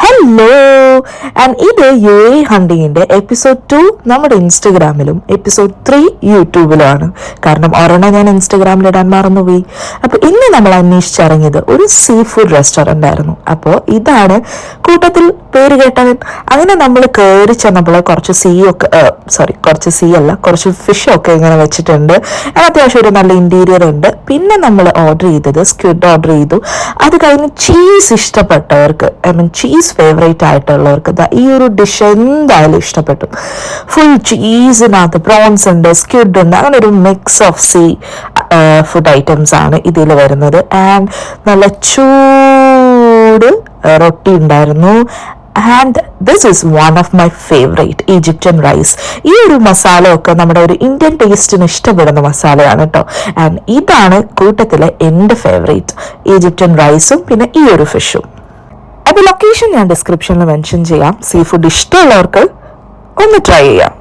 Hello and ഇത് UAE ഹണ്ടിങ്ങിന്റെ episode 2 നമ്മുടെ ഇൻസ്റ്റഗ്രാമിലും episode 3 യൂട്യൂബിലുമാണ്. കാരണം ഒരെണ്ണം ഞാൻ ഇൻസ്റ്റഗ്രാമിൽ ഇടാൻ മറന്നുപോയി. അപ്പോൾ ഇന്ന് നമ്മൾ അന്വേഷിച്ചിറങ്ങിയത് ഒരു സീ ഫുഡ് റെസ്റ്റോറൻ്റ് ആയിരുന്നു. അപ്പോൾ ഇതാണ് കൂട്ടത്തിൽ പേര് കേട്ടവൻ. അങ്ങനെ നമ്മൾ കയറി ചെന്നപ്പോൾ കുറച്ച് കുറച്ച് ഫിഷൊക്കെ ഇങ്ങനെ വെച്ചിട്ടുണ്ട്. അത്യാവശ്യം ഒരു നല്ല ഇന്റീരിയർ ഉണ്ട്. പിന്നെ നമ്മൾ ഓർഡർ ചെയ്തത് സ്ക്വിഡ് ഓർഡർ ചെയ്തു. അത് കഴിഞ്ഞ് ചീസ് ഇഷ്ടപ്പെട്ടവർക്ക്, ചീസ് ഫേവറേറ്റ് ആയിട്ടുള്ളവർക്ക് ഈ ഒരു ഡിഷ് എന്തായാലും ഇഷ്ടപ്പെട്ടു. ഫുൾ ചീസിനകത്ത് പ്രോൺസ് ഉണ്ട്, സ്ക്വിഡ് ഉണ്ട്, അങ്ങനെ ഒരു mix of seafood items ആണ് ഇതിൽ വരുന്നത്. ആൻഡ് നല്ല ചൂട് റൊട്ടി ഉണ്ടായിരുന്നു. And this is one of my favourite Egyptian rice. ഈ ഒരു മസാല ഒക്കെ നമ്മുടെ ഒരു ഇന്ത്യൻ ടേസ്റ്റിന് ഇഷ്ടപ്പെടുന്ന മസാലയാണ് കേട്ടോ. ആൻഡ് ഇതാണ് കൂട്ടത്തിലെ എൻ്റെ ഫേവറേറ്റ്, ഈജിപ്ഷ്യൻ റൈസും പിന്നെ ഈ ഒരു ഫിഷും. അപ്പോൾ ലൊക്കേഷൻ ഞാൻ ഡിസ്ക്രിപ്ഷനിൽ മെൻഷൻ ചെയ്യാം. സീ ഫുഡ് ഇഷ്ടമുള്ളവർക്ക് ഒന്ന് ട്രൈ ചെയ്യാം.